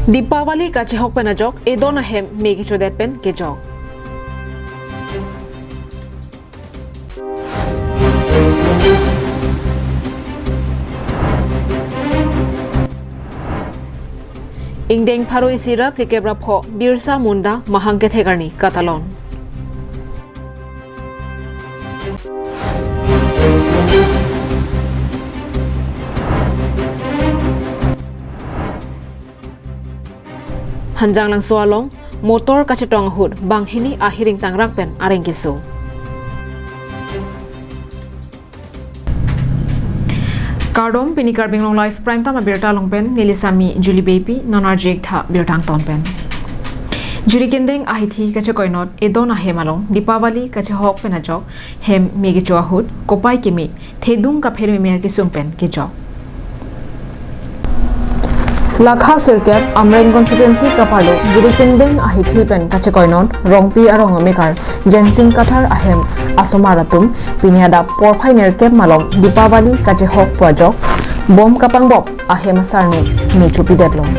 दीपावली का चेहक पेन अजोक ए दोना हेम मेगी चोदेत पेन के जॉक इंगडेंग फारो इसीरा प्लिकेब्रा फो बिरसा मुंडा महांगे थेगारनी कातालोन Hanjang lang sualong motor kacetong hud bang hini ahiring tangrak pen areng kisu. Kardom pini karbing long life prime time birta long pen nilisami Julie baby non-arjek tha birtang ton pen. Juri kendeng ahithi kacekoinot edona hemalong Dipawali kacehok pen ajok hem megi chua hud kopai kimi thedung ka pher me kisung pen ke jok. Lakha circuit Amreng constituency kapalo juri kendeng ahithi pen kacekoinon rongpi arong mekar jensing kathar ahem asomaratum piniada porphai nerkep malom Dipawali kacehok pajok bom kapang bob ahem sarni me chupi deadlong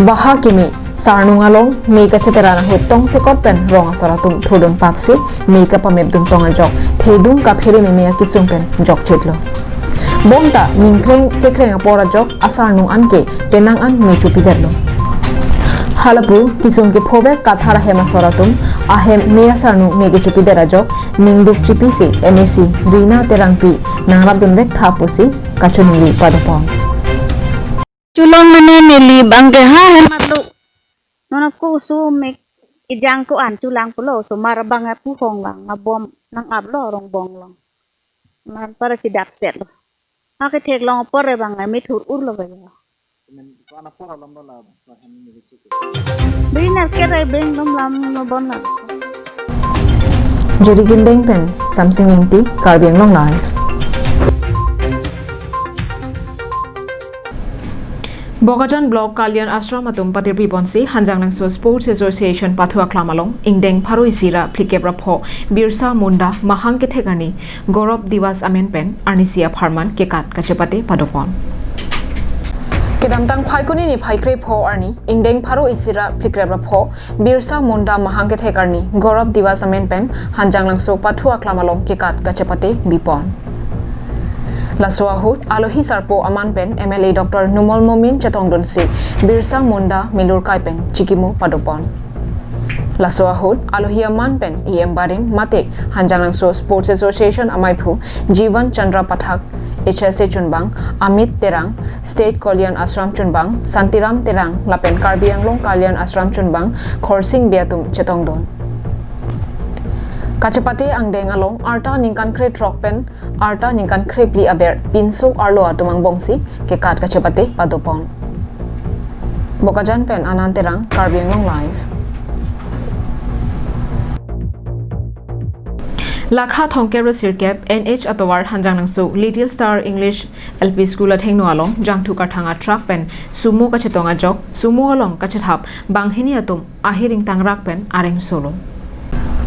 baha kimi sarnungalong meka cheterana hutong sekot pen rong asaratum thudun paksi meka pamep dung tonga jok thedung ka phere me mea kisung pen jok chetlo bomta ningkreng tekreng apora jok asarnung anke tenang an me chupi derlo halapu kisung ke phove kathara hema soratum ahem mea sarnu mege chupi dera jok ningduk chipi se MSc rina terangpi nangrap dunbek thapusi kachunili padopong Chulong mene nili bangke ha hemat lu nona ku su mek ijang ku an chulang pulo so marabang pu hong lang ngabom nang ablo rong bong long man para kidak set lo ha ke tek long por re bang mi thur ur lo ba ya bina ke re beng lom lam no bon na juri gendeng pen samsing ingti karbiang long lai Bogajan Block Kalyan Ashram atum patirpi bonsi Hanjang Langso Sports Association Pathua Klamalong Ingdeng Pharu Isira Plikebra Pho Birsa Munda Mahang ke thegani Gorob Divas Amen Pen Arnisia Pharman Kekat Kachepate Padopon Kedamtang Phaikuni ni Phaikre Pho Arni Ingdeng Pharu Isira Plikebra Pho Birsa Munda Mahang ke thegani Gorob Divas Amen Pen Hanjang Langso Pathua Klamalong Kekat Kachepate Bipon Laswahut Alohi Sarpo Aman Pen MLA Dr. Numol Momin Chetongdonsi Birsa Munda Milur Kaipen Chikimu Padopon Laswahut Alohi Aman Pen EM Barim Mate Hanjang Langso Sports Association Amaipu Jivan Chandra Pathak HSA Chunbang Amit Terang State Kalyan Ashram Chunbang Santiram Terang Lapen Karbi Anglong Kalyan Ashram Chunbang Khorsing Biatum Chetongdon Kachapate angdeng along arta ningkan kre trokpen arta ningkan kre pli aber pinso arlo atumang bongsi ke kat kachapate padopon Bokajan pen ananterang karbiang long live Lakha thongkero sirkep NH atowar Hanjang Langso Little Star English LP School athengno along jangthu kathanga truck pen sumo kachetonga jok sumo along kachethap banghini atum ahiring tangrak pen areng solo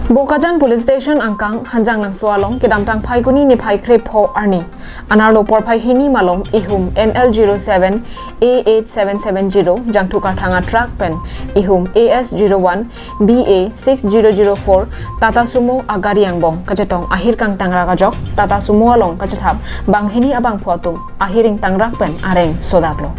Bokajan Police Station angkang Hanjang Langso along kedamtang phaikuni ni phaikre pho arni anarlo porphai hini malom ihum NL07 A8770 jangthu kathanga truck pen ihum AS01 BA6004 Tata Sumo agari angbong kachetong ahir kang tangra kajok Tata Sumo along kachathap banghini abang photum ahiring tangrak pen areng sodaklo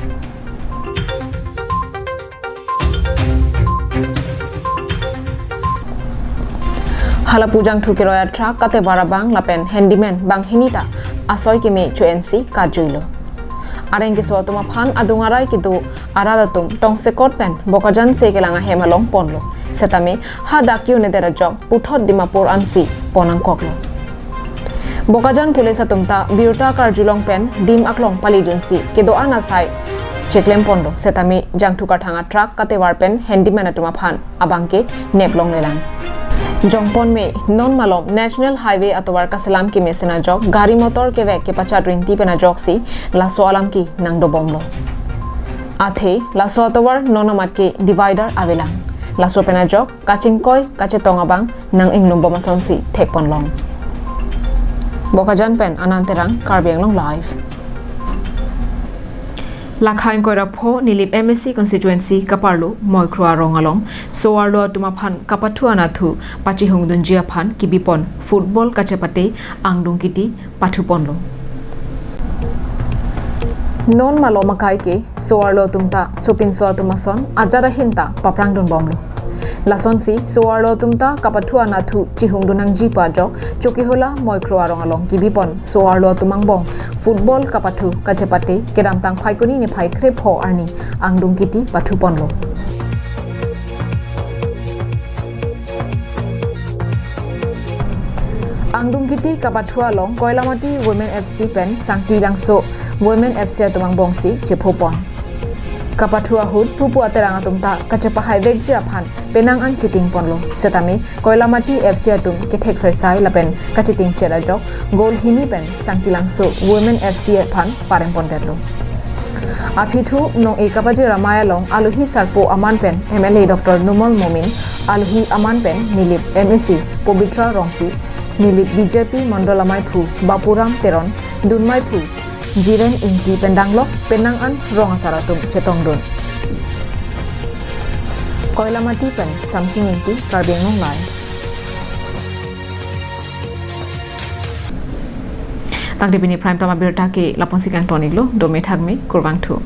Halapujang thukiroya truck kate barabang lapen handyman bang hinita asoy kimi chuensi kajuilo areng ke swatuma phan adungarai kidu aradatum tongsekot pen bokajan se kelanga hemalong ponlo setame ha dakyu nedera job uthot dimapur ansi ponang koklo bokajan police atumta biuta karjulong pen dim aklong palidunsi kedo anasai cheklem pondo setame jangthuka thanga truck kate warpen handyman atuma phan abangke neplong lelang Jongpon me non malom National Highway atowar kasalam ki mesena jok gari motor ke vek ke pacha 20 pena jok si laso alam ki nang do bomlo athe laso atowar nonomat ke divider avelang laso pena jok kachingkoi kache tongabang nang inglum bomason si thekpon long Bokajan pen ananterang Karbiang long live. Lakhain koirapho nilip MSC constituency kaparlu moikrua rongalong soarlo tumaphan kapathua nathu pachihung dunjia phan kibipon football kachepate angdungkiti pathuponlo non malo makai ke soarlo tumta supin so tumason ajara hinta paprangdon bomlo lasonsi soarlo tumta kapathua nathu chihung dunang ji pajok chokihola moikrua rongalong kibipon soarlo tumangbong football kapathu kachepate kedamtang phaikoni ni phai kre pho arni angdungkiti pathuponlo angdungkiti kapathua long koilamati women FC pen sangti langso women FC tumangbong si chephopon kapathua hut pupu ateranga tumta kachepa highway ji aphan penang an chiting ponlo setami koilamati FC atum kethek soistai lapen kachiting chera jok gol hini pen sangtilangso women FC aphan parem ponderlo apithu no ekapaji ramaya long aluhi sarpo aman pen MLA Dr Numal Momin aluhi aman pen nilip MSC Pobitra Rongpi nilip BJP Mondolamai Phu Bapuram Teron Dunmai Phu Jiren Inti Pendanglok Penangan Rongasaratum Chetongdon Koilamati Pen Samsing Inti Karbiang Long Live Tang dipini prime tama birta ke lapon sikang tonik lo do me thak me kurbang thu